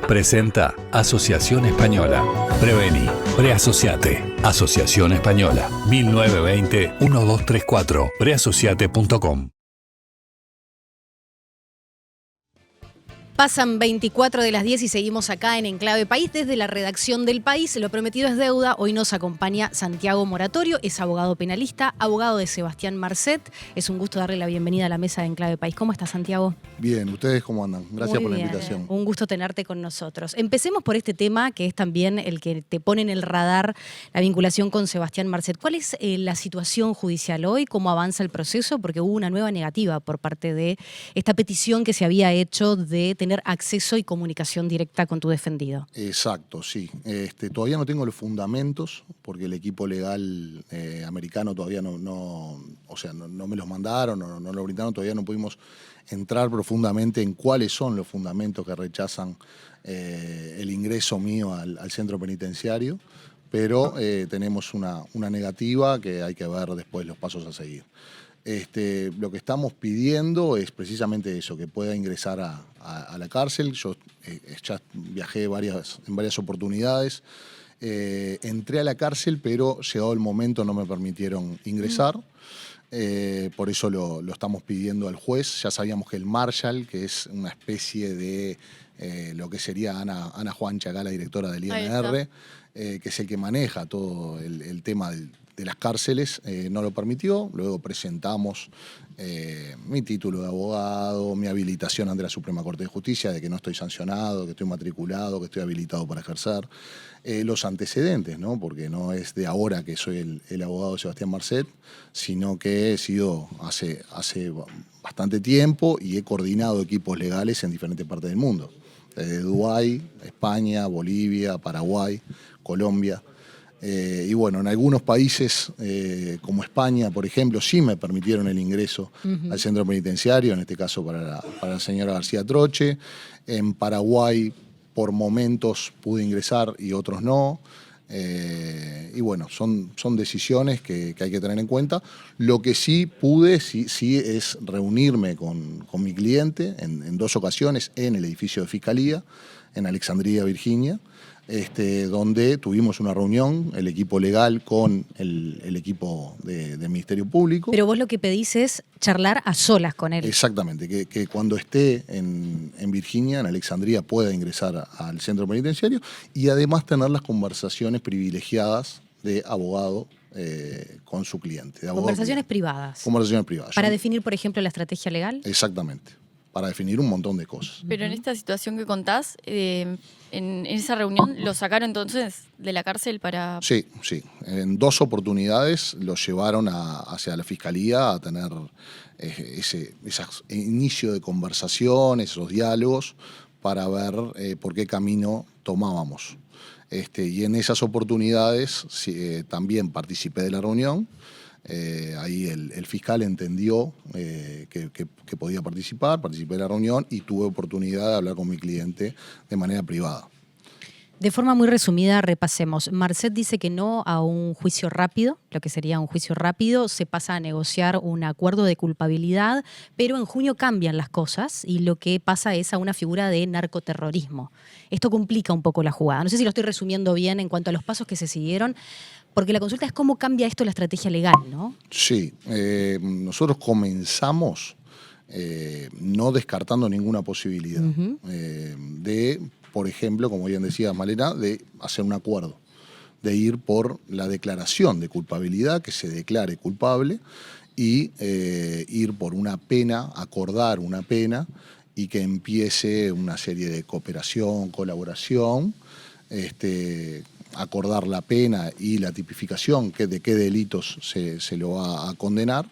Presenta Asociación Española. Prevení, preasociate. Asociación Española. 1920-1234. Preasociate.com. Pasan 24 de las 10 y seguimos acá en Enclave País desde la redacción del País. Lo prometido es deuda. Hoy nos acompaña Santiago Moratorio, es abogado penalista, abogado de Sebastián Marcet. Es un gusto darle la bienvenida a la mesa de Enclave País. ¿Cómo estás, Santiago? Bien, ¿ustedes cómo andan? Gracias Muy por la bien. invitación. Un gusto tenerte con nosotros. Empecemos por este tema que es también el que te pone en el radar, la vinculación con Sebastián Marcet. ¿Cuál es la situación judicial hoy? ¿Cómo avanza el proceso? Porque hubo una nueva negativa por parte de esta petición que se había hecho de tener acceso y comunicación directa con tu defendido. Exacto, sí. Todavía no tengo los fundamentos porque el equipo legal americano todavía no me los mandaron, no lo brindaron, todavía no pudimos entrar profundamente en cuáles son los fundamentos que rechazan el ingreso mío al centro penitenciario, pero tenemos una negativa que hay que ver después los pasos a seguir. Lo que estamos pidiendo es precisamente eso, que pueda ingresar a la cárcel. Yo ya viajé en varias oportunidades. Entré a la cárcel, pero llegado el momento no me permitieron ingresar. Por eso lo estamos pidiendo al juez. Ya sabíamos que el Marshal, que es una especie de lo que sería Ana Juancha, acá la directora del INR, que es el que maneja todo el tema de las cárceles, no lo permitió. Luego presentamos mi título de abogado, mi habilitación ante la Suprema Corte de Justicia, de que no estoy sancionado, que estoy matriculado, que estoy habilitado para ejercer. Los antecedentes, ¿no? Porque no es de ahora que soy el abogado de Sebastián Marcet, sino que he sido hace bastante tiempo y he coordinado equipos legales en diferentes partes del mundo. Desde Dubái, España, Bolivia, Paraguay, Colombia. Y bueno, en algunos países como España, por ejemplo, sí me permitieron el ingreso al centro penitenciario, en este caso para la señora García Troche. En Paraguay, por momentos pude ingresar y otros no. Y bueno, son decisiones que hay que tener en cuenta. Lo que sí pude, sí es reunirme con mi cliente en 2 ocasiones en el edificio de Fiscalía, en Alexandria, Virginia. Donde tuvimos una reunión, el equipo legal con el equipo del Ministerio Público. Pero vos lo que pedís es charlar a solas con él. Exactamente, que cuando esté en Virginia, en Alexandria, pueda ingresar al centro penitenciario y además tener las conversaciones privilegiadas de abogado con su cliente. Conversaciones privadas. Conversaciones privadas. Para definir, por ejemplo, la estrategia legal. Exactamente. Para definir un montón de cosas. Pero en esta situación que contás, en esa reunión, ¿lo sacaron entonces de la cárcel para...? Sí. En 2 oportunidades lo llevaron hacia la Fiscalía a tener ese inicio de conversaciones, esos diálogos, para ver por qué camino tomábamos. Y en esas oportunidades también participé de la reunión. Ahí el fiscal entendió que podía participé de la reunión y tuve oportunidad de hablar con mi cliente de manera privada. De forma muy resumida, repasemos. Marcet dice que no a un juicio rápido, lo que sería un juicio rápido, se pasa a negociar un acuerdo de culpabilidad, pero en junio cambian las cosas y lo que pasa es a una figura de narcoterrorismo. Esto complica un poco la jugada. No sé si lo estoy resumiendo bien en cuanto a los pasos que se siguieron, porque la consulta es cómo cambia esto la estrategia legal, ¿no? Sí, nosotros comenzamos no descartando ninguna posibilidad de, por ejemplo, como bien decía Malena, de hacer un acuerdo, de ir por la declaración de culpabilidad, que se declare culpable, y ir por una pena, acordar una pena, y que empiece una serie de cooperación, colaboración, acordar la pena y la tipificación de qué delitos se lo va a condenar.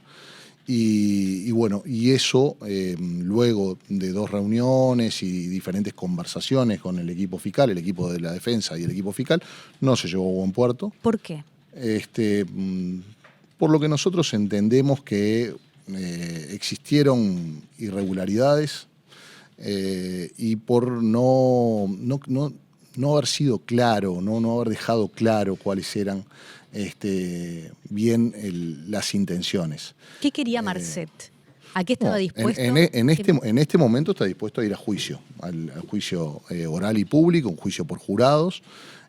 Y bueno, y eso luego de 2 reuniones y diferentes conversaciones con el equipo fiscal, el equipo de la defensa y el equipo fiscal, no se llevó a buen puerto. ¿Por qué? Por lo que nosotros entendemos que existieron irregularidades y por no haber sido claro, no haber dejado claro cuáles eran bien las intenciones. ¿Qué quería Marcet? ¿A qué estaba No, dispuesto? en este momento está dispuesto a ir a juicio, al juicio oral y público, un juicio por jurados,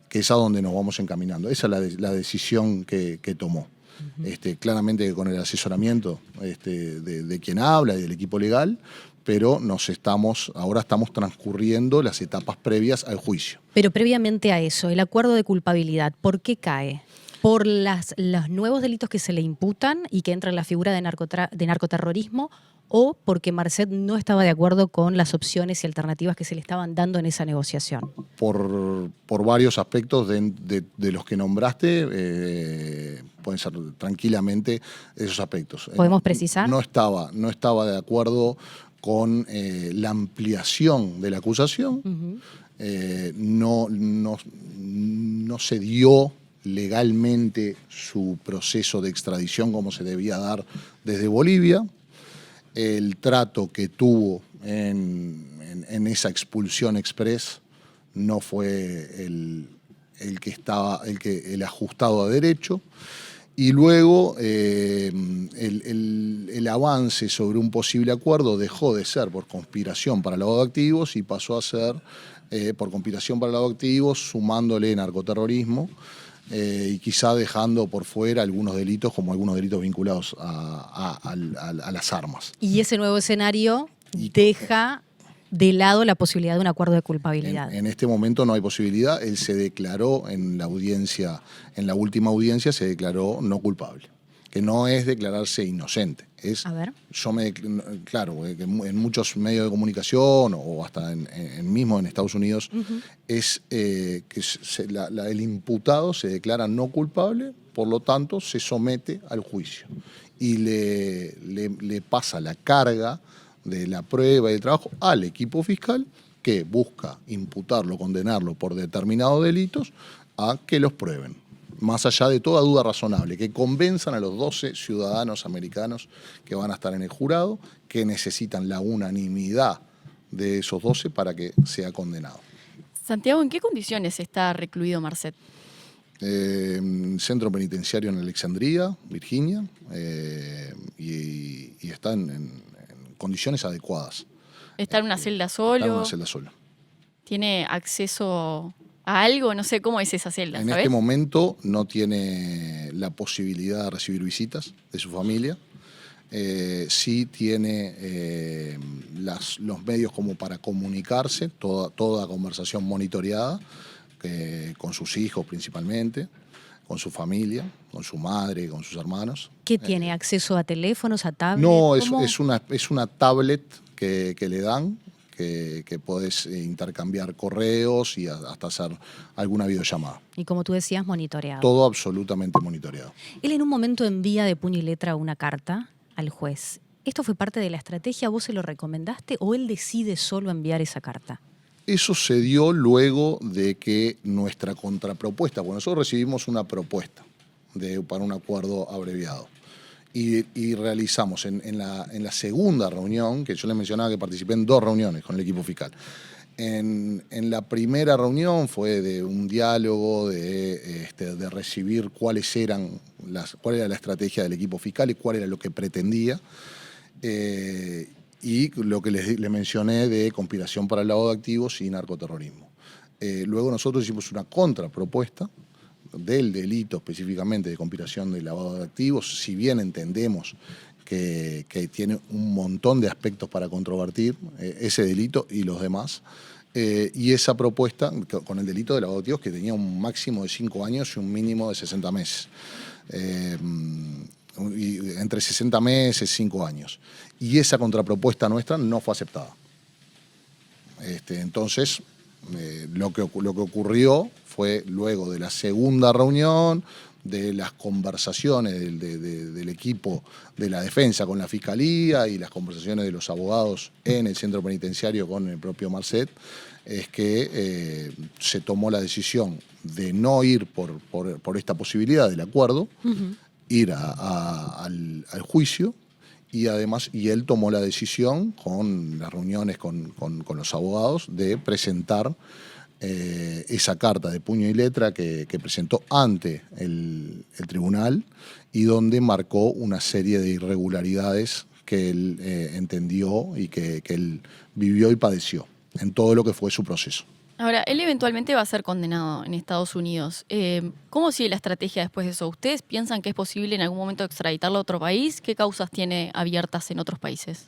que es a donde nos vamos encaminando. Esa es la decisión que tomó. Claramente con el asesoramiento de quien habla y del equipo legal, pero ahora estamos transcurriendo las etapas previas al juicio. Pero previamente a eso, el acuerdo de culpabilidad, ¿por qué cae? ¿Por los nuevos delitos que se le imputan y que entra en la figura de narcoterrorismo, o porque Marcet no estaba de acuerdo con las opciones y alternativas que se le estaban dando en esa negociación? Por varios aspectos de los que nombraste, pueden ser tranquilamente esos aspectos. ¿Podemos precisar? No estaba de acuerdo con la ampliación de la acusación. No se dio legalmente su proceso de extradición como se debía dar desde Bolivia. El trato que tuvo en esa expulsión express no fue el ajustado a derecho. Y luego el avance sobre un posible acuerdo dejó de ser por conspiración para el lavado de activos y pasó a ser por conspiración para el lavado de activos, sumándole narcoterrorismo y quizá dejando por fuera algunos delitos, como algunos delitos vinculados a las armas. Y ese nuevo escenario deja de lado la posibilidad de un acuerdo de culpabilidad. En este momento no hay posibilidad. Él se declaró en la última audiencia se declaró no culpable, que no es declararse inocente. A ver. Claro, que en muchos medios de comunicación o hasta mismo en Estados Unidos, es que el imputado se declara no culpable, por lo tanto se somete al juicio y le pasa la carga de la prueba y del trabajo al equipo fiscal, que busca imputarlo, condenarlo por determinados delitos, a que los prueben, más allá de toda duda razonable, que convenzan a los 12 ciudadanos americanos que van a estar en el jurado, que necesitan la unanimidad de esos 12 para que sea condenado. Santiago, ¿en qué condiciones está recluido Marcet? Centro penitenciario en Alexandria, Virginia, y está en condiciones adecuadas. ¿Está en una celda solo? Está en una celda sola. ¿Tiene acceso a algo? No sé cómo es esa celda, En ¿sabes? este momento no tiene la posibilidad de recibir visitas de su familia. Sí tiene los medios como para comunicarse, toda conversación monitoreada, con sus hijos principalmente, con su familia, con su madre, con sus hermanos. ¿Qué tiene? ¿Acceso a teléfonos, a tablets? No, ¿Cómo? es una tablet que le dan, que podés intercambiar correos y hasta hacer alguna videollamada. Y como tú decías, monitoreado. Todo absolutamente monitoreado. Él en un momento envía de puño y letra una carta al juez. ¿Esto fue parte de la estrategia? ¿Vos se lo recomendaste o él decide solo enviar esa carta? Eso se dio luego de que nuestra contrapropuesta, bueno, nosotros recibimos una propuesta para un acuerdo abreviado y realizamos en la segunda reunión, que yo les mencionaba que participé en 2 reuniones con el equipo fiscal. En la primera reunión fue de un diálogo de recibir cuál era la estrategia del equipo fiscal y cuál era lo que pretendía. Y lo que les mencioné de conspiración para el lavado de activos y narcoterrorismo. Luego nosotros hicimos una contrapropuesta del delito específicamente de conspiración de lavado de activos, si bien entendemos que tiene un montón de aspectos para controvertir ese delito y los demás, y esa propuesta con el delito de lavado de activos, que tenía un máximo de 5 años y un mínimo de 60 meses. Entre 60 meses, 5 años. Y esa contrapropuesta nuestra no fue aceptada. Entonces, lo que ocurrió fue luego de la segunda reunión, de las conversaciones del equipo de la defensa con la fiscalía y las conversaciones de los abogados en el centro penitenciario con el propio Marcet, es que se tomó la decisión de no ir por esta posibilidad del acuerdo, ir al juicio, y además él tomó la decisión con las reuniones con los abogados de presentar esa carta de puño y letra que presentó ante el tribunal y donde marcó una serie de irregularidades que él entendió y que él vivió y padeció en todo lo que fue su proceso. Ahora, él eventualmente va a ser condenado en Estados Unidos. ¿Cómo sigue la estrategia después de eso? ¿Ustedes piensan que es posible en algún momento extraditarlo a otro país? ¿Qué causas tiene abiertas en otros países?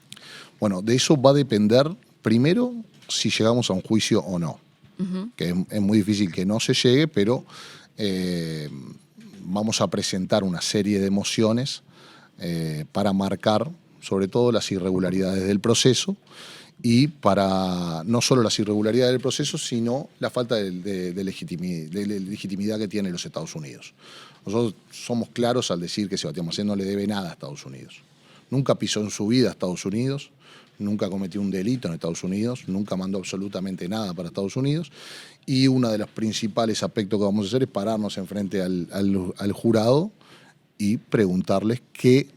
Bueno, de eso va a depender, primero, si llegamos a un juicio o no. Que es muy difícil que no se llegue, pero vamos a presentar una serie de mociones para marcar, sobre todo, las irregularidades del proceso, y para no solo las irregularidades del proceso, sino la falta de legitimidad que tienen los Estados Unidos. Nosotros somos claros al decir que Sebastián Marcet no le debe nada a Estados Unidos. Nunca pisó en su vida a Estados Unidos, nunca cometió un delito en Estados Unidos, nunca mandó absolutamente nada para Estados Unidos, y uno de los principales aspectos que vamos a hacer es pararnos enfrente al jurado y preguntarles qué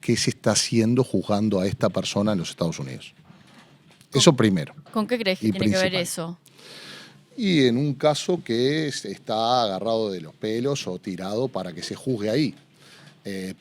se está haciendo juzgando a esta persona en los Estados Unidos. Eso primero. ¿Con qué crees que tiene que ver eso? Y en un caso que está agarrado de los pelos o tirado para que se juzgue ahí.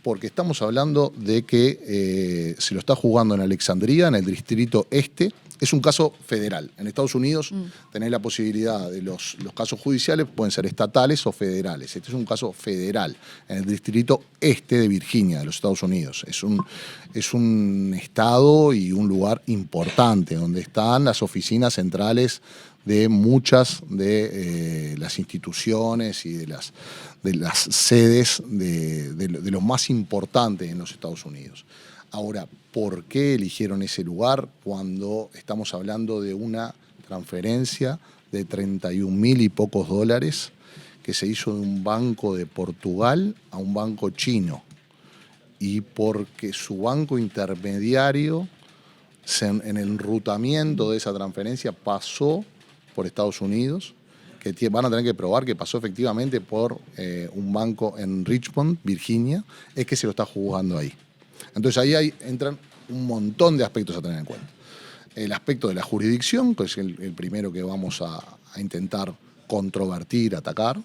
Porque estamos hablando de que se lo está juzgando en Alexandria, en el Distrito Este. Es un caso federal. En Estados Unidos tenés la posibilidad de los casos judiciales, pueden ser estatales o federales. Este es un caso federal, en el Distrito Este de Virginia, de los Estados Unidos. Es un estado y un lugar importante, donde están las oficinas centrales de muchas de las instituciones y de las sedes de lo más importante en los Estados Unidos. Ahora, ¿por qué eligieron ese lugar cuando estamos hablando de una transferencia de 31.000 y pocos dólares que se hizo de un banco de Portugal a un banco chino? Y porque su banco intermediario, en el enrutamiento de esa transferencia, pasó por Estados Unidos, que van a tener que probar que pasó efectivamente por un banco en Richmond, Virginia, es que se lo está juzgando ahí. Entonces ahí entran un montón de aspectos a tener en cuenta. El aspecto de la jurisdicción, que es el primero que vamos a intentar controvertir, atacar.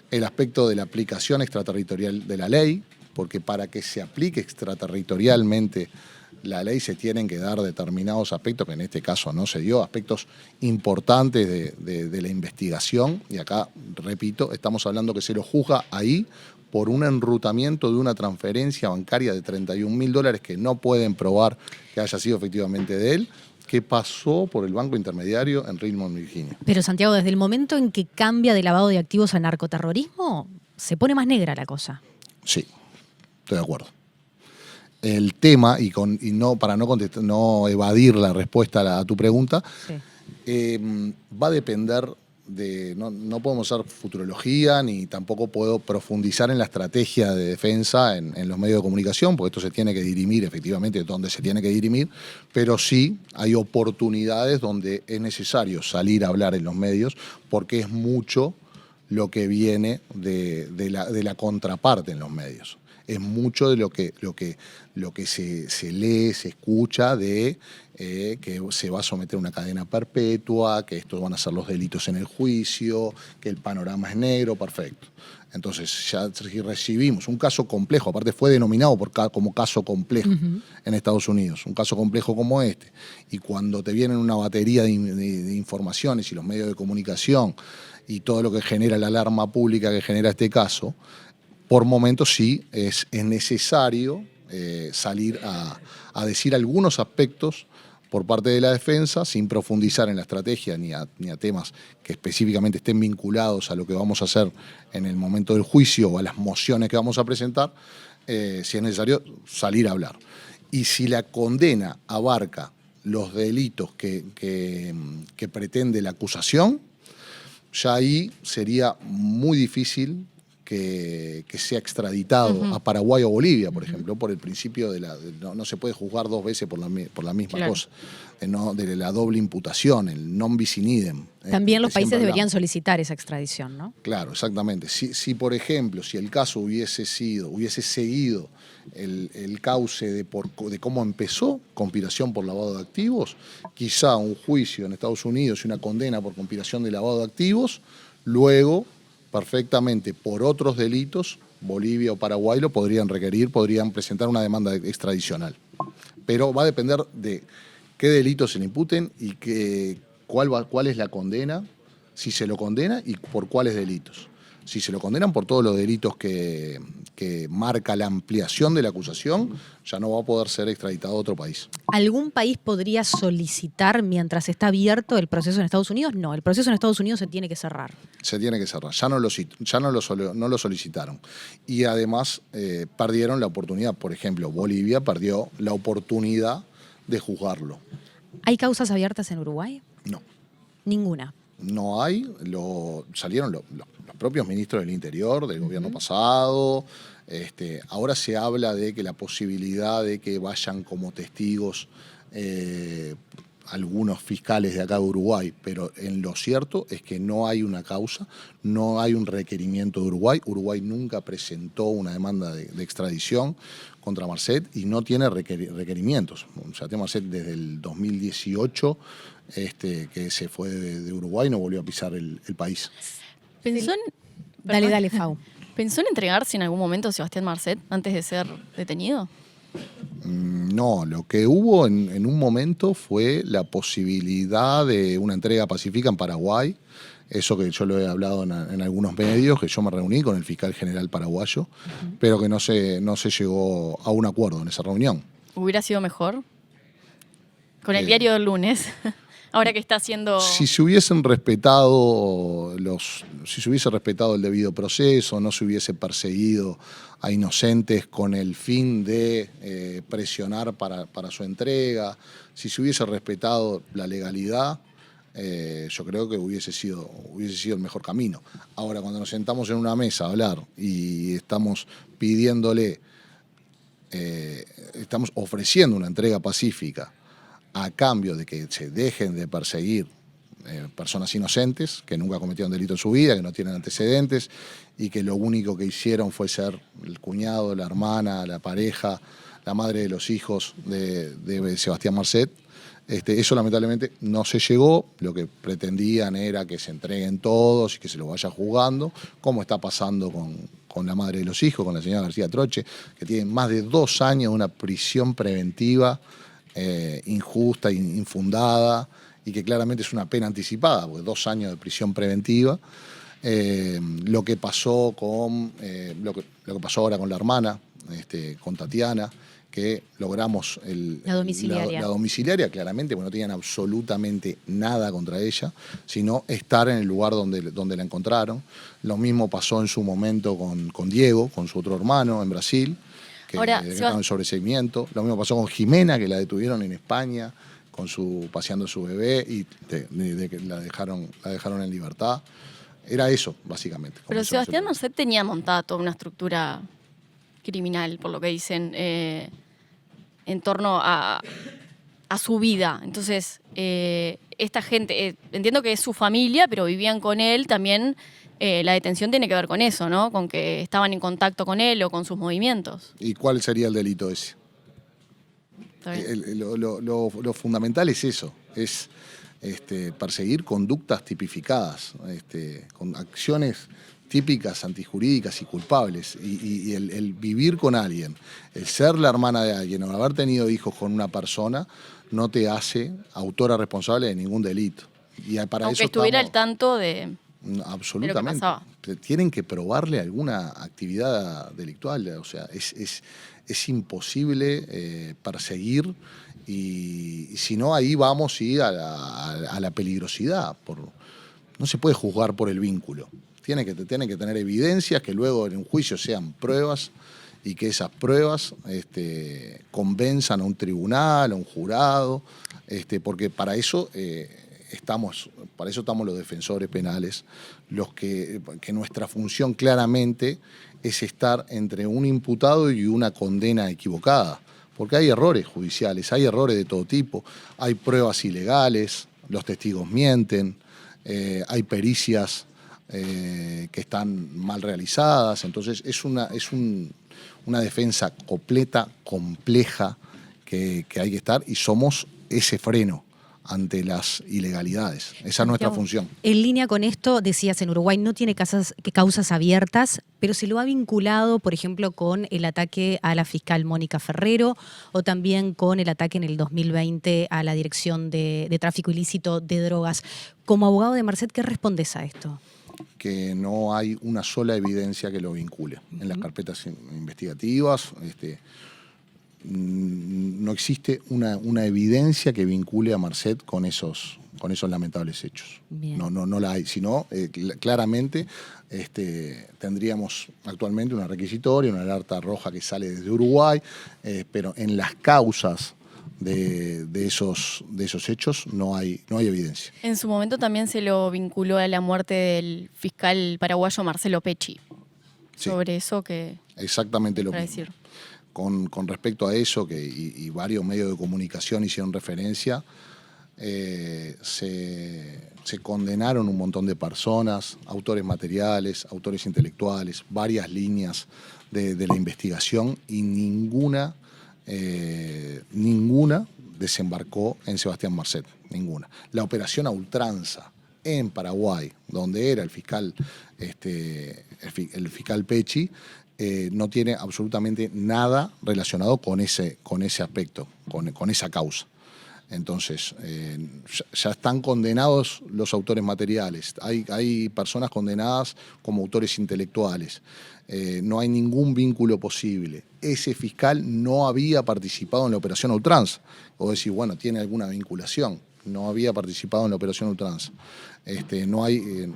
El aspecto de la aplicación extraterritorial de la ley, porque para que se aplique extraterritorialmente la ley se tienen que dar determinados aspectos, que en este caso no se dio, aspectos importantes de la investigación. Y acá, repito, estamos hablando que se lo juzga ahí por un enrutamiento de una transferencia bancaria de 31.000 dólares que no pueden probar que haya sido efectivamente de él, que pasó por el banco intermediario en Richmond, Virginia. Pero Santiago, desde el momento en que cambia de lavado de activos a narcoterrorismo, se pone más negra la cosa. Sí, estoy de acuerdo. El tema, para no evadir la respuesta a tu pregunta, sí, va a depender de... No podemos hacer futurología, ni tampoco puedo profundizar en la estrategia de defensa en los medios de comunicación, porque esto se tiene que dirimir efectivamente donde se tiene que dirimir, pero sí hay oportunidades donde es necesario salir a hablar en los medios, porque es mucho lo que viene de la contraparte en los medios. Es mucho de lo que se lee, se escucha de que se va a someter a una cadena perpetua, que estos van a ser los delitos en el juicio, que el panorama es negro, perfecto. Entonces, ya si recibimos un caso complejo, aparte fue denominado como caso complejo en Estados Unidos, un caso complejo como este, y cuando te vienen una batería de informaciones y los medios de comunicación y todo lo que genera la alarma pública que genera este caso, por momentos sí es necesario salir a decir algunos aspectos por parte de la defensa, sin profundizar en la estrategia ni a temas que específicamente estén vinculados a lo que vamos a hacer en el momento del juicio o a las mociones que vamos a presentar, si es necesario salir a hablar. Y si la condena abarca los delitos que pretende la acusación, ya ahí sería muy difícil que sea extraditado a Paraguay o Bolivia, por ejemplo, por el principio de no se puede juzgar dos veces por la misma cosa, de la doble imputación, el non bis in idem. También los países deberían solicitar esa extradición, ¿no? Claro, exactamente. Si por ejemplo, si el caso hubiese seguido el cauce de cómo empezó, conspiración por lavado de activos, quizá un juicio en Estados Unidos y una condena por conspiración de lavado de activos, luego perfectamente por otros delitos, Bolivia o Paraguay lo podrían requerir, podrían presentar una demanda extradicional. pero va a depender de qué delitos se le imputen y cuál es la condena, si se lo condena y por cuáles delitos. Si se lo condenan por todos los delitos que marca la ampliación de la acusación, ya no va a poder ser extraditado a otro país. ¿Algún país podría solicitar mientras está abierto el proceso en Estados Unidos? No, el proceso en Estados Unidos se tiene que cerrar. Se tiene que cerrar, ya no lo solicitaron. Y además perdieron la oportunidad, por ejemplo, Bolivia perdió la oportunidad de juzgarlo. ¿Hay causas abiertas en Uruguay? No. Ninguna. No hay, salieron los propios ministros del Interior del gobierno pasado. Ahora se habla de que la posibilidad de que vayan como testigos algunos fiscales de acá de Uruguay, pero en lo cierto es que no hay una causa, no hay un requerimiento de Uruguay. Uruguay nunca presentó una demanda de extradición contra Marcet y no tiene requerimientos. Sebastián Marcet desde el 2018 que se fue de Uruguay no volvió a pisar el país. ¿Pensó en, Dale, Fau. ¿Pensó en entregarse en algún momento Sebastián Marcet antes de ser detenido? No, lo que hubo en un momento fue la posibilidad de una entrega pacífica en Paraguay. Eso que yo lo he hablado en algunos medios, que yo me reuní con el fiscal general paraguayo, pero que no se llegó a un acuerdo en esa reunión. ¿Hubiera sido mejor? Con el diario del lunes, ahora que está haciendo... Si se hubiesen respetado si se hubiese respetado el debido proceso, no se hubiese perseguido a inocentes con el fin de presionar para su entrega, si se hubiese respetado la legalidad, yo creo que hubiese sido el mejor camino. Ahora, cuando nos sentamos en una mesa a hablar y estamos estamos ofreciendo una entrega pacífica a cambio de que se dejen de perseguir personas inocentes que nunca cometieron delito en su vida, que no tienen antecedentes y que lo único que hicieron fue ser el cuñado, la hermana, la pareja, la madre de los hijos de Sebastián Marcet. Eso lamentablemente no se llegó. Lo que pretendían era que se entreguen todos y que se lo vaya juzgando, como está pasando con la madre de los hijos, con la señora García Troche, que tiene más de 2 años de una prisión preventiva injusta, infundada, y que claramente es una pena anticipada, porque 2 años de prisión preventiva. Lo que pasó ahora con la hermana, con Tatiana, que logramos la domiciliaria. La domiciliaria, claramente, porque no tenían absolutamente nada contra ella, sino estar en el lugar donde la encontraron. Lo mismo pasó en su momento con Diego, con su otro hermano en Brasil, que dejaron el sobreseimiento. Lo mismo pasó con Jimena, que la detuvieron en España paseando a su bebé y la dejaron en libertad. Era eso, básicamente. Pero Sebastián Marcet tenía montada toda una estructura criminal, por lo que dicen, en torno a su vida. Entonces, esta gente, entiendo que es su familia, pero vivían con él también. La detención tiene que ver con eso, ¿no? Con que estaban en contacto con él o con sus movimientos. ¿Y cuál sería el delito ese? Lo fundamental es eso, es perseguir conductas tipificadas, con acciones típicas, antijurídicas y culpables. Y el vivir con alguien, el ser la hermana de alguien o haber tenido hijos con una persona, no te hace autora responsable de ningún delito. Y para aunque eso estuviera al tanto de... Absolutamente. Tienen que probarle alguna actividad delictual. O sea, es imposible perseguir y si no, ahí vamos a la peligrosidad. No se puede juzgar por el vínculo. Tienen que tener evidencias que luego en un juicio sean pruebas y que esas pruebas convenzan a un tribunal, a un jurado, porque para eso... estamos los defensores penales, que nuestra función claramente es estar entre un imputado y una condena equivocada, porque hay errores judiciales, hay errores de todo tipo, hay pruebas ilegales, los testigos mienten, hay pericias que están mal realizadas, entonces es una defensa completa, compleja, que hay que estar y somos ese freno ante las ilegalidades. Esa es nuestra función. En línea con esto, decías, en Uruguay no tiene causas abiertas, pero se lo ha vinculado, por ejemplo, con el ataque a la fiscal Mónica Ferrero o también con el ataque en el 2020 a la Dirección de Tráfico Ilícito de Drogas. Como abogado de Marcet, ¿qué respondes a esto? Que no hay una sola evidencia que lo vincule. En las carpetas investigativas no existe una evidencia que vincule a Marcet con esos lamentables hechos. Bien. No la hay, sino claramente tendríamos actualmente una requisitoria, una alerta roja que sale desde Uruguay, pero en las causas de esos hechos no hay evidencia. En su momento también se lo vinculó a la muerte del fiscal paraguayo Marcelo Pecci. Sí. Sobre eso que... Exactamente lo para mismo. decir. Con respecto a eso, y varios medios de comunicación hicieron referencia, se condenaron un montón de personas, autores materiales, autores intelectuales, varias líneas de la investigación, y ninguna desembarcó en Sebastián Marcet, ninguna. La operación a ultranza en Paraguay, donde era el fiscal Pecci, no tiene absolutamente nada relacionado con ese aspecto, con esa causa. Entonces, ya están condenados los autores materiales, hay personas condenadas como autores intelectuales, no hay ningún vínculo posible. Ese fiscal no había participado en la operación a ultranza. O decir, bueno, tiene alguna vinculación. No había participado en la operación ultranza. No hay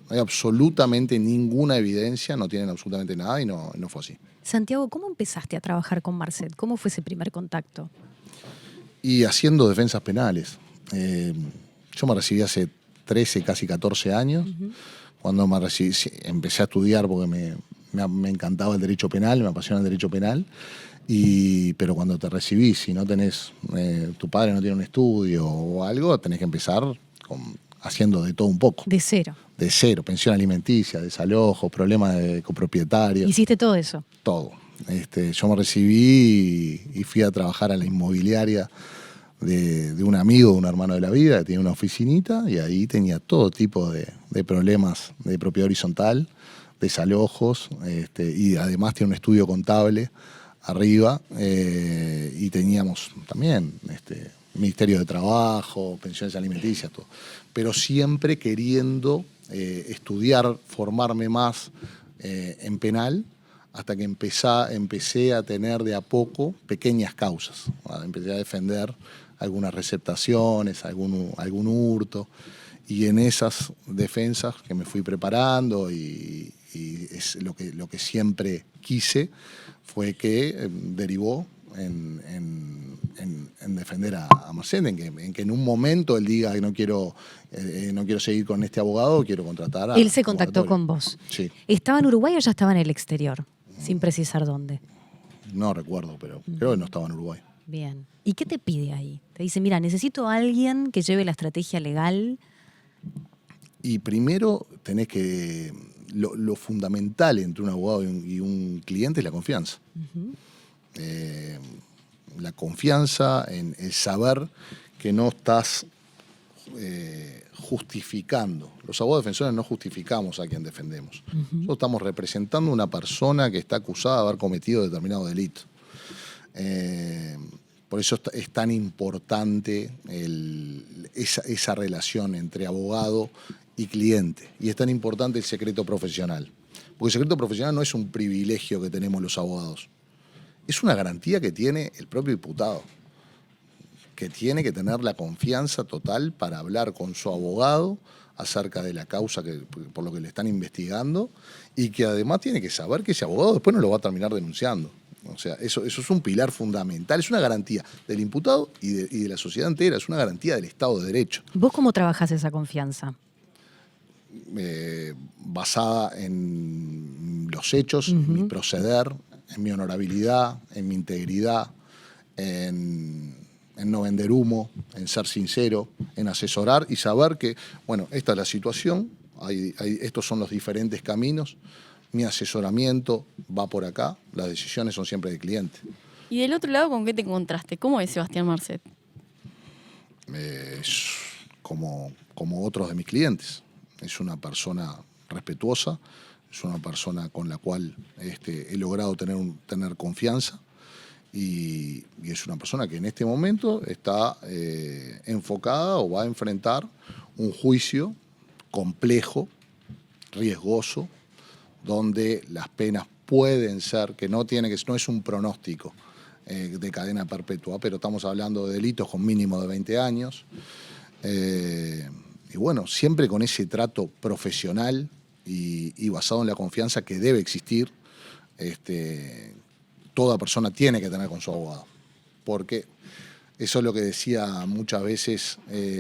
absolutamente ninguna evidencia, no tienen absolutamente nada y no fue así. Santiago, ¿cómo empezaste a trabajar con Marcet? ¿Cómo fue ese primer contacto? Y haciendo defensas penales. Yo me recibí hace 13, casi 14 años. Cuando me recibí, empecé a estudiar porque me encantaba el derecho penal, me apasiona el derecho penal. Pero cuando te recibís, si no tenés, tu padre no tiene un estudio o algo, tenés que empezar haciendo de todo un poco. De cero. De cero, pensión alimenticia, desalojos, problemas de copropietarios. ¿Hiciste todo eso? Todo. Yo me recibí y fui a trabajar a la inmobiliaria de un amigo, de un hermano de la vida, que tenía una oficinita, y ahí tenía todo tipo de problemas de propiedad horizontal, desalojos, y además tiene un estudio contable arriba, y teníamos también Ministerio de Trabajo, pensiones alimenticias, todo. Pero siempre queriendo estudiar, formarme más en penal, hasta que empecé a tener de a poco pequeñas causas. Empecé a defender algunas receptaciones, algún hurto, y en esas defensas que me fui preparando y es lo que siempre quise, fue que derivó en defender a Marcet, en que en un momento él diga que no quiero seguir con este abogado, quiero contratar a... Él se contactó con vos. Sí. ¿Estaba en Uruguay o ya estaba en el exterior? Sin precisar dónde. No recuerdo, pero creo que no estaba en Uruguay. Bien. ¿Y qué te pide ahí? Te dice, mira, necesito a alguien que lleve la estrategia legal. Y primero tenés que... Lo fundamental entre un abogado y un cliente es la confianza. La confianza en el saber que no estás justificando. Los abogados defensores no justificamos a quien defendemos. Nosotros estamos representando a una persona que está acusada de haber cometido determinado delito. Por eso es tan importante esa relación entre abogado y cliente. Y es tan importante el secreto profesional. Porque el secreto profesional no es un privilegio que tenemos los abogados. Es una garantía que tiene el propio imputado, que tiene que tener la confianza total para hablar con su abogado acerca de la causa por lo que le están investigando, y que además tiene que saber que ese abogado después no lo va a terminar denunciando. O sea, eso es un pilar fundamental, es una garantía del imputado y de la sociedad entera, es una garantía del Estado de Derecho. ¿Vos cómo trabajás esa confianza? Basada en los hechos, en mi proceder, en mi honorabilidad, en mi integridad, en no vender humo, en ser sincero, en asesorar y saber que, bueno, esta es la situación, estos son los diferentes caminos, mi asesoramiento va por acá, las decisiones son siempre del cliente. Y del otro lado, ¿con qué te encontraste? ¿Cómo es Sebastián Marcet? es como otros de mis clientes. Es una persona respetuosa, es una persona con la cual he logrado tener confianza y es una persona que en este momento está enfocada o va a enfrentar un juicio complejo, riesgoso, donde las penas pueden ser, que no es un pronóstico de cadena perpetua, pero estamos hablando de delitos con mínimo de 20 años. Y bueno, siempre con ese trato profesional y basado en la confianza que debe existir, toda persona tiene que tener con su abogado. Porque eso es lo que decía muchas veces,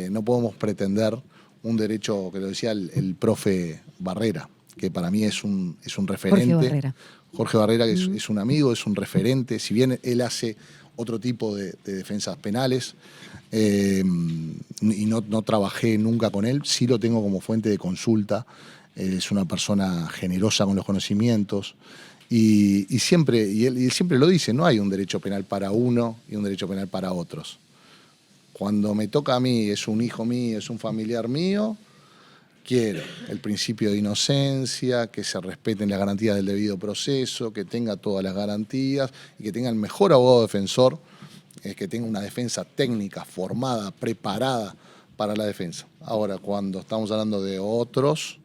no podemos pretender un derecho, que lo decía el profe Barrera, que para mí es un referente. Jorge Barrera, que es un amigo, es un referente, si bien él hace otro tipo de defensas penales, y no trabajé nunca con él, sí lo tengo como fuente de consulta. Es una persona generosa con los conocimientos y él siempre lo dice, no hay un derecho penal para uno y un derecho penal para otros. Cuando me toca a mí, es un hijo mío, es un familiar mío, quiero el principio de inocencia, que se respeten las garantías del debido proceso, que tenga todas las garantías y que tenga el mejor abogado defensor, que tenga una defensa técnica, formada, preparada para la defensa. Ahora, cuando estamos hablando de otros,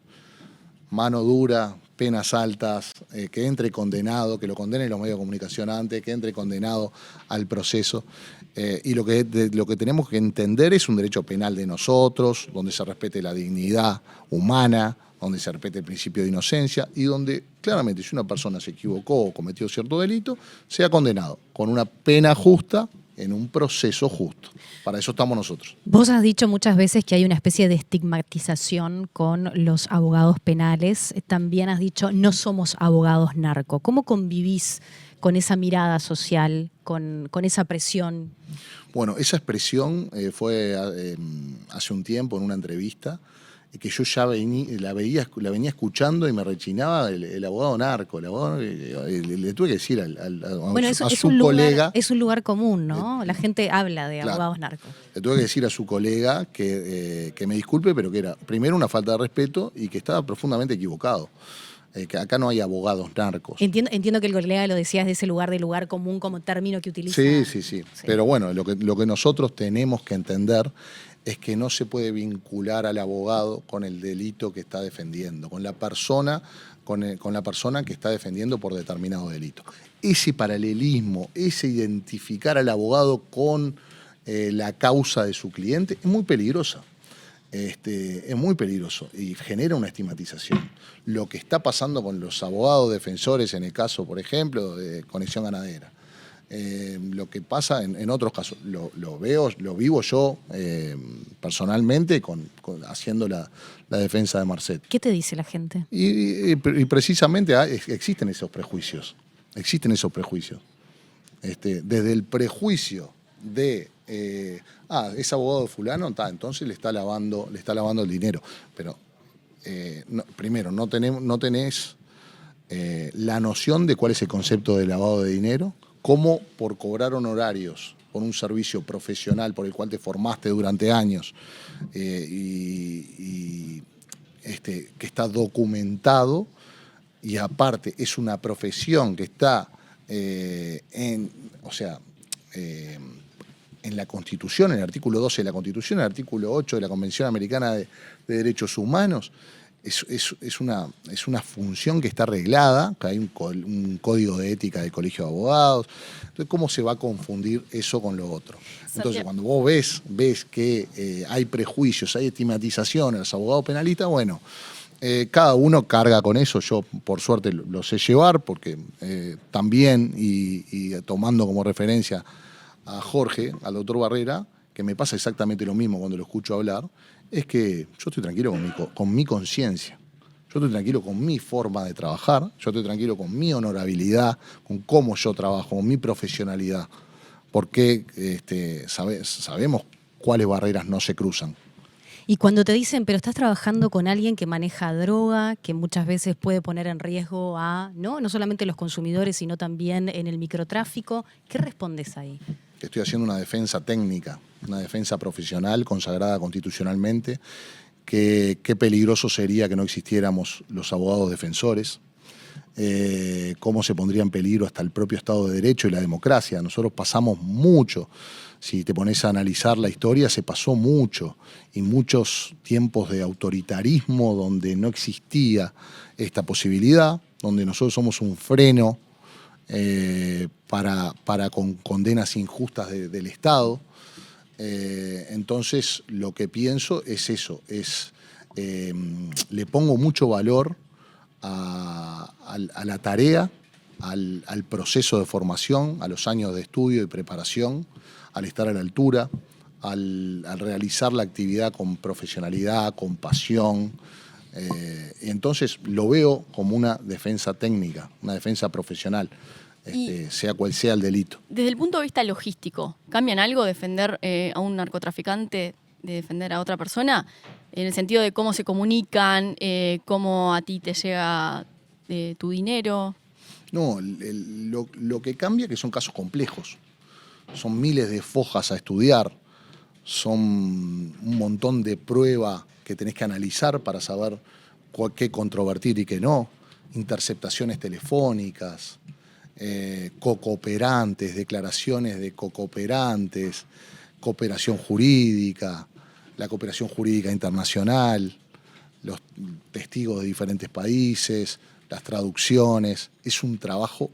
mano dura, penas altas, que entre condenado, que lo condenen los medios de comunicación antes, que entre condenado al proceso. Y lo que tenemos que entender es un derecho penal de nosotros, donde se respete la dignidad humana, donde se respete el principio de inocencia y donde claramente si una persona se equivocó o cometió cierto delito, sea condenado con una pena justa en un proceso justo. Para eso estamos nosotros. Vos has dicho muchas veces que hay una especie de estigmatización con los abogados penales. También has dicho, no somos abogados narco. ¿Cómo convivís con esa mirada social, con esa presión? Bueno, esa expresión fue hace un tiempo en una entrevista que yo ya la venía escuchando y me rechinaba el abogado narco. Le tuve que decir a su colega. Es un lugar común, ¿no? La gente habla de abogados narcos. Le tuve que decir a su colega que me disculpe, pero que era primero una falta de respeto y que estaba profundamente equivocado. Que acá no hay abogados narcos. Entiendo que el colega lo decías de ese lugar común como término que utiliza. Sí. Pero bueno, lo que nosotros tenemos que entender es que no se puede vincular al abogado con el delito que está defendiendo, con la persona que está defendiendo por determinado delito. Ese paralelismo, ese identificar al abogado con la causa de su cliente es muy peligrosa. Es muy peligroso y genera una estigmatización. Lo que está pasando con los abogados defensores en el caso, por ejemplo, de Conexión Ganadera. Lo que pasa en otros casos, lo vivo yo personalmente haciendo la defensa de Marcet. ¿Qué te dice la gente? Y precisamente existen esos prejuicios. Desde el prejuicio de es abogado de fulano, entonces le está lavando el dinero. Pero primero, no tenés la noción de cuál es el concepto de lavado de dinero, cómo por cobrar honorarios por un servicio profesional por el cual te formaste durante años que está documentado y aparte es una profesión que está en la Constitución, en el artículo 12 de la Constitución, en el artículo 8 de la Convención Americana de Derechos Humanos. Es una función que está arreglada, que hay un código de ética del Colegio de Abogados. Entonces, ¿cómo se va a confundir eso con lo otro? Entonces, cuando vos ves que hay prejuicios, hay estigmatización a los abogados penalistas, bueno, cada uno carga con eso. Yo, por suerte, lo sé llevar, porque también, y tomando como referencia a Jorge, al doctor Barrera, que me pasa exactamente lo mismo cuando lo escucho hablar, es que yo estoy tranquilo con mi conciencia, yo estoy tranquilo con mi forma de trabajar, yo estoy tranquilo con mi honorabilidad, con cómo yo trabajo, con mi profesionalidad, porque sabemos cuáles barreras no se cruzan. Y cuando te dicen, pero estás trabajando con alguien que maneja droga, que muchas veces puede poner en riesgo a no solamente los consumidores, sino también en el microtráfico, ¿qué respondes ahí? estoy haciendo una defensa técnica, una defensa profesional consagrada constitucionalmente. Qué peligroso sería que no existiéramos los abogados defensores. Cómo se pondría en peligro hasta el propio Estado de Derecho y la democracia. Nosotros pasamos mucho. Si te pones a analizar la historia, se pasó mucho. Y muchos tiempos de autoritarismo donde no existía esta posibilidad, donde nosotros somos un freno para con condenas injustas del Estado. Entonces, lo que pienso es eso, le pongo mucho valor a la tarea, al proceso de formación, a los años de estudio y preparación, al estar a la altura, al realizar la actividad con profesionalidad, con pasión. Entonces, lo veo como una defensa técnica, una defensa profesional. Sea cual sea el delito. Desde el punto de vista logístico, ¿cambian algo defender a un narcotraficante de defender a otra persona? En el sentido de cómo se comunican, cómo a ti te llega tu dinero. No, lo que cambia es que son casos complejos. Son miles de fojas a estudiar, son un montón de pruebas que tenés que analizar para saber qué controvertir y qué no, interceptaciones telefónicas, cocooperantes, declaraciones de cocooperantes, cooperación jurídica, la cooperación jurídica internacional, los testigos de diferentes países, las traducciones. Es un trabajo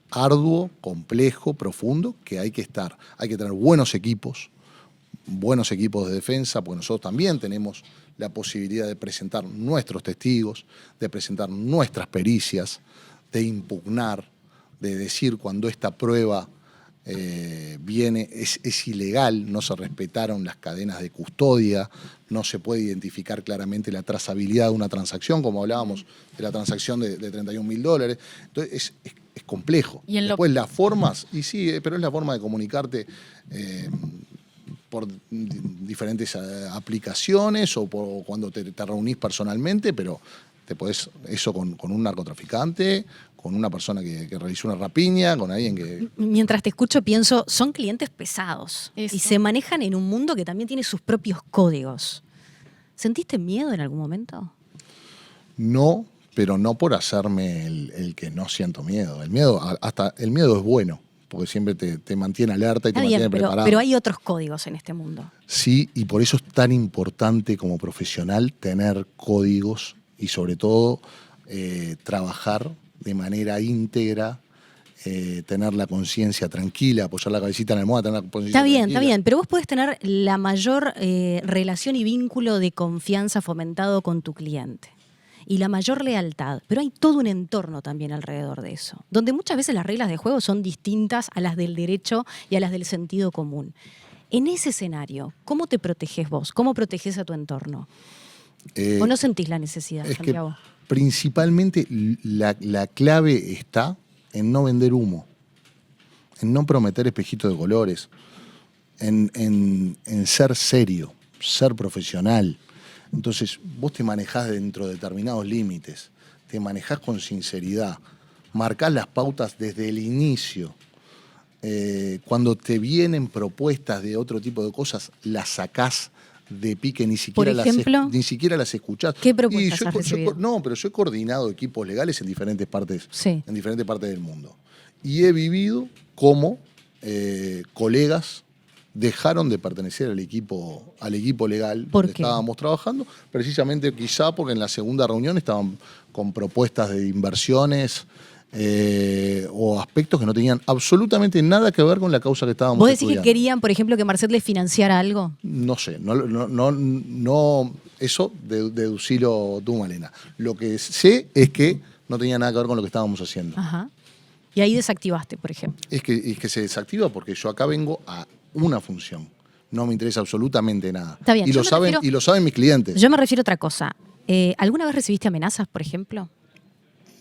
arduo, complejo, profundo, que hay que estar. Hay que tener buenos equipos de defensa, porque nosotros también tenemos la posibilidad de presentar nuestros testigos, de presentar nuestras pericias, de impugnar, de decir cuando esta prueba viene, es ilegal, no se respetaron las cadenas de custodia, no se puede identificar claramente la trazabilidad de una transacción, como hablábamos de la transacción de $31.000. Entonces es complejo. ¿Y después las formas, y sí, pero es la forma de comunicarte por diferentes aplicaciones o cuando te reunís personalmente, pero te podés, eso con un narcotraficante, con una persona que realizó una rapiña, con alguien que... Mientras te escucho pienso, son clientes pesados Eso. y se manejan en un mundo que también tiene sus propios códigos. ¿Sentiste miedo en algún momento? No, pero no por hacerme el que no siento miedo. El miedo es bueno, porque siempre te mantiene alerta y te mantiene preparado. Pero hay otros códigos en este mundo. Sí, y por eso es tan importante como profesional tener códigos y sobre todo trabajar de manera íntegra, tener la conciencia tranquila, apoyar la cabecita en la almohada, tener la conciencia tranquila. Está bien, pero vos podés tener la mayor relación y vínculo de confianza fomentado con tu cliente y la mayor lealtad, pero hay todo un entorno también alrededor de eso, donde muchas veces las reglas de juego son distintas a las del derecho y a las del sentido común. En ese escenario, ¿cómo te proteges vos? ¿Cómo proteges a tu entorno? ¿O no sentís la necesidad, es Santiago? Que principalmente la clave está en no vender humo, en no prometer espejitos de colores, en ser serio, ser profesional. Entonces, vos te manejás dentro de determinados límites, te manejás con sinceridad, marcás las pautas desde el inicio. Cuando te vienen propuestas de otro tipo de cosas, las sacás de pique, ni siquiera las escuchás. ¿Qué propuestas has recibido? No, pero yo he coordinado equipos legales en diferentes partes, Sí. en diferentes partes del mundo. Y he vivido cómo colegas dejaron de pertenecer al equipo legal ¿Por donde qué? estábamos trabajando, precisamente quizá porque en la segunda reunión estaban con propuestas de inversiones o aspectos que no tenían absolutamente nada que ver con la causa que estábamos ¿Vos decís estudiando. que querían, por ejemplo, que Marcet les financiara algo? No sé, no eso deducilo tú, Malena. Lo que sé es que no tenía nada que ver con lo que estábamos haciendo. Ajá. Y ahí desactivaste, por ejemplo. Es que se desactiva porque yo acá vengo a una función. No me interesa absolutamente nada. Está bien, Y yo lo me saben, refiero- y lo saben mis clientes. Yo me refiero a otra cosa. ¿Alguna vez recibiste amenazas, por ejemplo?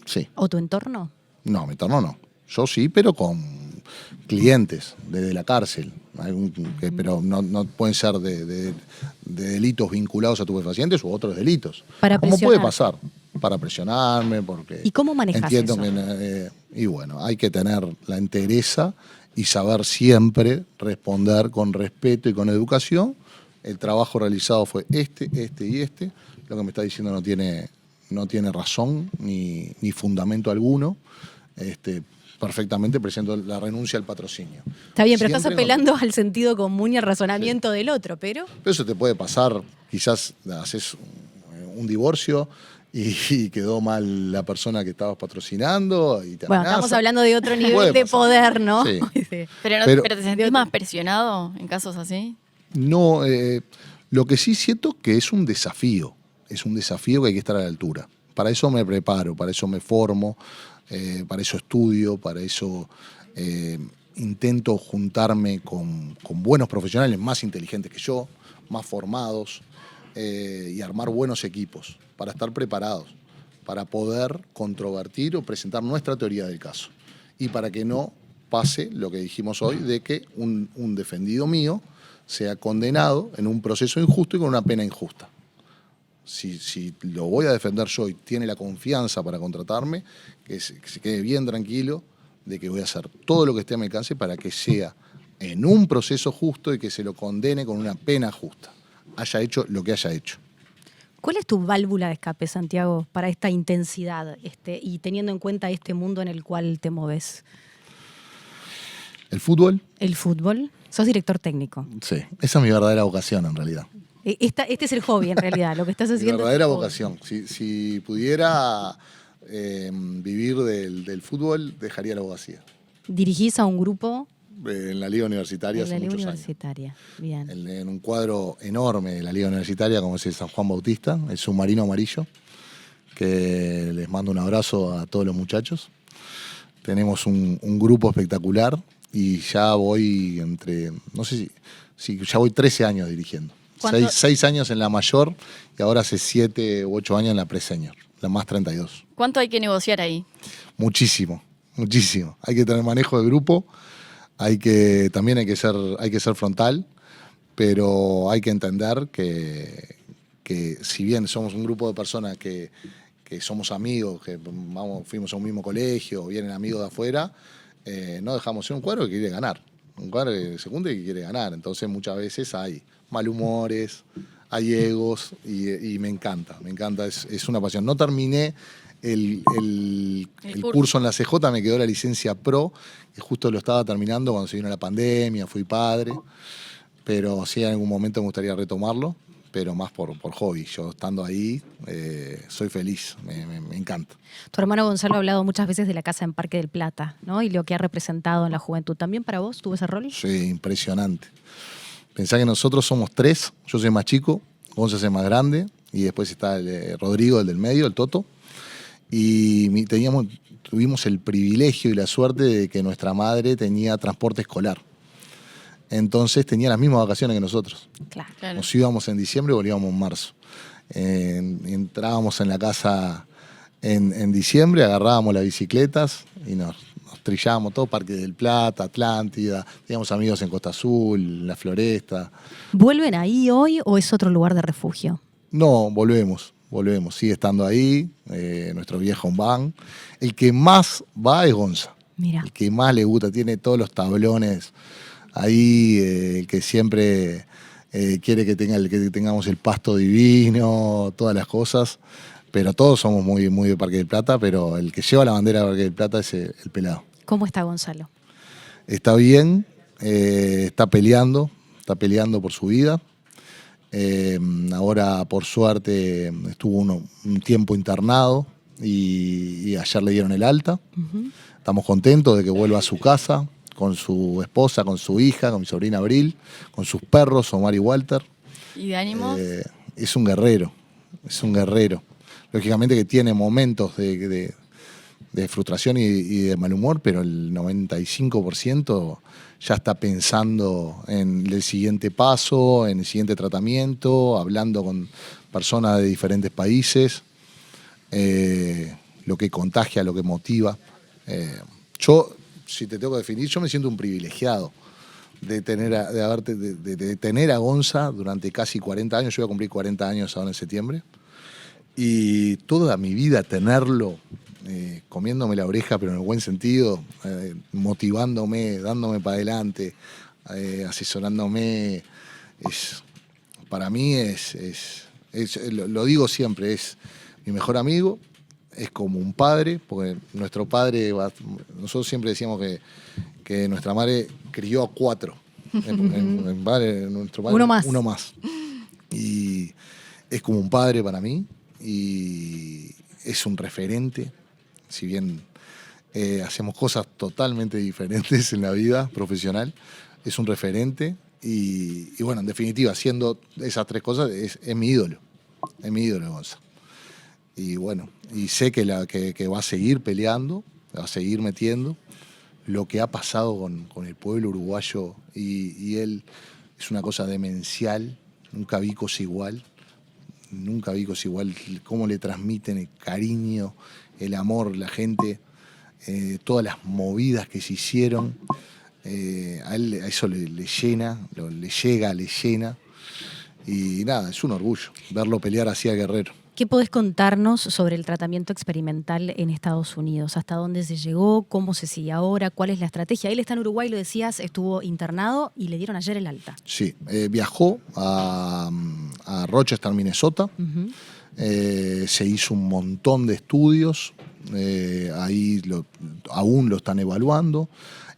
Sí. ¿O tu entorno? No, mi entorno no. Yo sí, pero con clientes desde la cárcel. Pero no pueden ser de delitos vinculados a estupefacientes u otros delitos. Para ¿Cómo puede presionarte. pasar? Para presionarme, porque... ¿Y cómo manejas entiendo eso? que... y bueno, hay que tener la entereza y saber siempre responder con respeto y con educación. El trabajo realizado fue este y este. Lo que me está diciendo no tiene razón ni fundamento alguno. Perfectamente presento la renuncia al patrocinio. Está bien, pero Siempre estás apelando al sentido común y al razonamiento del otro, pero... Pero eso te puede pasar, quizás haces un divorcio y quedó mal la persona que estabas patrocinando y te Bueno, amenaza. estamos hablando de otro nivel Puede de pasar. poder, ¿no? Sí. Sí. Pero Pero- te sentís más presionado en casos así. No, lo que sí siento que es un desafío que hay que estar a la altura. Para eso me preparo, para eso me formo, para eso estudio, para eso intento juntarme con buenos profesionales más inteligentes que yo, más formados, y armar buenos equipos para estar preparados, para poder controvertir o presentar nuestra teoría del caso. Y para que no pase lo que dijimos hoy, de que un defendido mío sea condenado en un proceso injusto y con una pena injusta. Si lo voy a defender yo y tiene la confianza para contratarme, que se quede bien tranquilo de que voy a hacer todo lo que esté a mi alcance para que sea en un proceso justo y que se lo condene con una pena justa, haya hecho lo que haya hecho. ¿Cuál es tu válvula de escape, Santiago, para esta intensidad y teniendo en cuenta este mundo en el cual te moves? El fútbol, ¿El fútbol? Sos director técnico. sí, esa es mi verdadera vocación en realidad. Este es el hobby, en realidad. Lo que estás Mi haciendo verdadera es el hobby. vocación. Si pudiera vivir del fútbol, dejaría la abogacía. Dirigís a un grupo En la liga universitaria en la hace Liga muchos años. Universitaria. Bien. En un cuadro enorme de la Liga Universitaria, como es el San Juan Bautista, el submarino amarillo, que les mando un abrazo a todos los muchachos. Tenemos un grupo espectacular y ya voy no sé si ya voy 13 años dirigiendo. ¿Cuánto? 6 años en la mayor y ahora hace 7 u 8 años en la pre-senior, la más 32. ¿Cuánto hay que negociar ahí? Muchísimo. Hay que tener manejo de grupo, también hay que ser frontal, pero hay que entender que si bien somos un grupo de personas que somos amigos, que fuimos a un mismo colegio, vienen amigos de afuera, no dejamos ser un cuadro que quiere ganar, un cuadro segundo que quiere ganar. Entonces muchas veces hay malhumores, hay egos y me encanta, es una pasión. No terminé el curso en la CJ, me quedó la licencia pro, que justo lo estaba terminando cuando se vino la pandemia, fui padre, pero sí en algún momento me gustaría retomarlo, pero más por hobby. Yo estando ahí soy feliz, me encanta. Tu hermano Gonzalo ha hablado muchas veces de la casa en Parque del Plata, ¿no? Y lo que ha representado en la juventud. ¿También para vos tuvo ese rol? Sí, impresionante. Pensá que nosotros somos 3, yo soy más chico, Gonzalo es más grande, y después está Rodrigo, el del medio, el Toto. Y tuvimos el privilegio y la suerte de que nuestra madre tenía transporte escolar. Entonces tenía las mismas vacaciones que nosotros. Claro. Claro. Nos íbamos en diciembre y volvíamos en marzo. Entrábamos en la casa en diciembre, agarrábamos las bicicletas y nos trillábamos todo, Parque del Plata, Atlántida, teníamos amigos en Costa Azul, en La Floresta. ¿Vuelven ahí hoy o es otro lugar de refugio? No, volvemos, sigue estando ahí, nuestro viejo van. El que más va es Gonza, Mira. el que más le gusta, tiene todos los tablones ahí, el que siempre quiere que tengamos el pasto divino, todas las cosas, pero todos somos muy, muy de Parque del Plata, pero el que lleva la bandera de Parque del Plata es el pelado. ¿Cómo está Gonzalo? Está bien, está peleando por su vida. Ahora, por suerte, estuvo un tiempo internado y ayer le dieron el alta. Ujú. Estamos contentos de que vuelva a su casa, con su esposa, con su hija, con mi sobrina Abril, con sus perros, Omar y Walter. ¿Y de ánimo? Es un guerrero. Lógicamente que tiene momentos de frustración y de mal humor, pero el 95% ya está pensando en el siguiente paso, en el siguiente tratamiento, hablando con personas de diferentes países, lo que contagia, lo que motiva. Yo, si te tengo que definir, yo me siento un privilegiado de tener a Gonza durante casi 40 años. Yo voy a cumplir 40 años ahora en septiembre. Y toda mi vida tenerlo comiéndome la oreja, pero en el buen sentido, motivándome, dándome para adelante, asesorándome. Para mí lo digo siempre, es mi mejor amigo, es como un padre, porque nuestro padre, nosotros siempre decíamos que nuestra madre crió a 4. Nuestro padre, uno más. Y es como un padre para mí y es un referente, si bien hacemos cosas totalmente diferentes en la vida profesional, es un referente y bueno, en definitiva, haciendo esas 3 cosas es mi ídolo, Gonza. Y bueno, y sé que va a seguir peleando, va a seguir metiendo. Lo que ha pasado con el pueblo uruguayo y él es una cosa demencial, nunca vi cosa igual, cómo le transmiten el cariño, el amor, la gente, todas las movidas que se hicieron, a eso le llena, le llena, y nada, es un orgullo verlo pelear así a Guerrero. ¿Qué podés contarnos sobre el tratamiento experimental en Estados Unidos? ¿Hasta dónde se llegó? ¿Cómo se sigue ahora? ¿Cuál es la estrategia? Él está en Uruguay, lo decías, estuvo internado y le dieron ayer el alta. Sí, viajó a Rochester, Minnesota. Uh-huh. Se hizo un montón de estudios. Ahí aún lo están evaluando.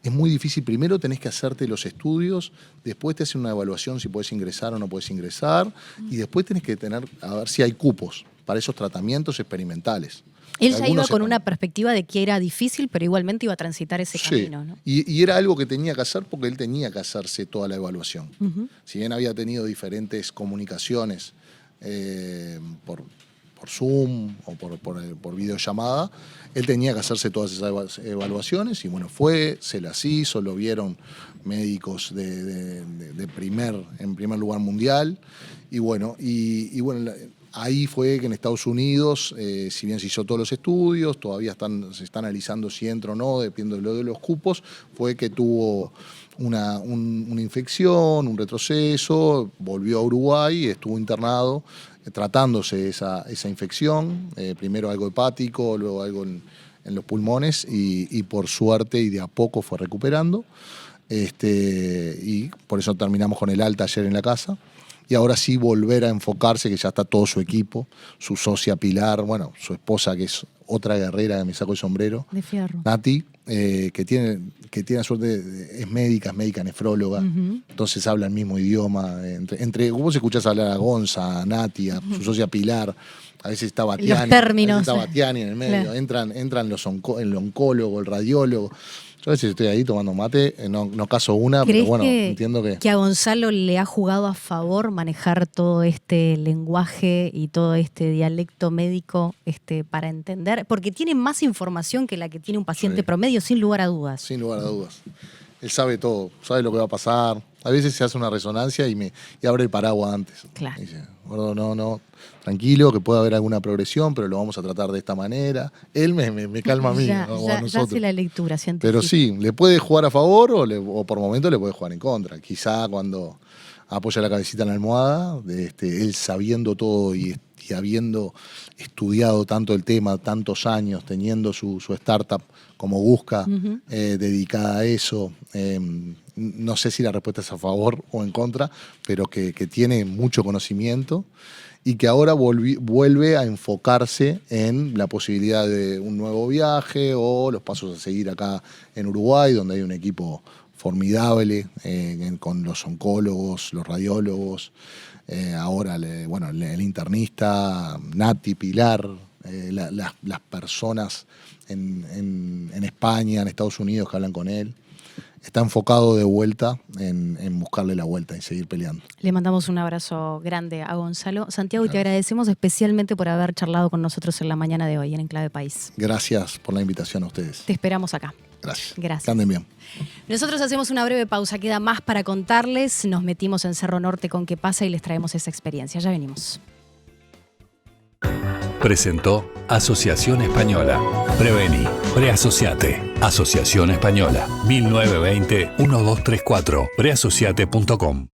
Es muy difícil. Primero tenés que hacerte los estudios, después te hacen una evaluación si puedes ingresar o no puedes ingresar, y después tenés que a ver si hay cupos para esos tratamientos experimentales. Él ya iba con una perspectiva de que era difícil, pero igualmente iba a transitar ese camino, ¿no? Y era algo que tenía que hacer porque él tenía que hacerse toda la evaluación. Uh-huh. Si bien había tenido diferentes comunicaciones por Zoom o por videollamada, él tenía que hacerse todas esas evaluaciones y bueno, se las hizo, lo vieron médicos en primer lugar mundial y bueno, ahí fue que en Estados Unidos, si bien se hizo todos los estudios, todavía se está analizando si entra o no, dependiendo de los cupos, fue que tuvo una infección, un retroceso, volvió a Uruguay y estuvo internado tratándose esa infección, primero algo hepático, luego algo en los pulmones y por suerte y de a poco fue recuperando. Y por eso terminamos con el alta ayer en la casa. Y ahora sí volver a enfocarse, que ya está todo su equipo, su socia Pilar, bueno, su esposa, que es otra guerrera que me saco el sombrero. De fierro. Nati, que tiene suerte, es médica nefróloga, Uh-huh. Entonces habla el mismo idioma. Vos escuchás hablar a Gonza, a Nati, a su socia Pilar, a veces está Batiani. Los términos. A veces está Batiani en el medio, claro. Entran el oncólogo, el radiólogo. Yo a veces estoy ahí tomando mate, no caso una, pero bueno, entiendo que a Gonzalo le ha jugado a favor manejar todo este lenguaje y todo este dialecto médico para entender? Porque tiene más información que la que tiene un paciente promedio, sin lugar a dudas. Sin lugar a dudas. Él sabe todo, sabe lo que va a pasar. A veces se hace una resonancia y abre el paraguas antes. Claro. Dice, gordo, no, tranquilo, que puede haber alguna progresión, pero lo vamos a tratar de esta manera. Él me calma a mí, ya, o a nosotros. Ya hace la lectura científica. Pero sí, le puede jugar a favor o por momentos le puede jugar en contra. Quizá cuando apoya la cabecita en la almohada, él sabiendo todo y habiendo estudiado tanto el tema, tantos años, teniendo su startup como busca, Uh-huh. dedicada a eso. No sé si la respuesta es a favor o en contra, pero que tiene mucho conocimiento y que ahora vuelve a enfocarse en la posibilidad de un nuevo viaje o los pasos a seguir acá en Uruguay, donde hay un equipo formidable con los oncólogos, los radiólogos, ahora el internista, Nati, Pilar, las personas en España, en Estados Unidos que hablan con él. Está enfocado de vuelta en buscarle la vuelta y seguir peleando. Le mandamos un abrazo grande a Gonzalo. Santiago, y te agradecemos especialmente por haber charlado con nosotros en la mañana de hoy en Enclave País. Gracias por la invitación a ustedes. Te esperamos acá. Gracias. Que anden bien. Nosotros hacemos una breve pausa, queda más para contarles. Nos metimos en Cerro Norte con Qué pasa y les traemos esa experiencia. Ya venimos. Presentó Asociación Española. Prevení, preasociate. Asociación Española. 1920-1234. Preasociate.com.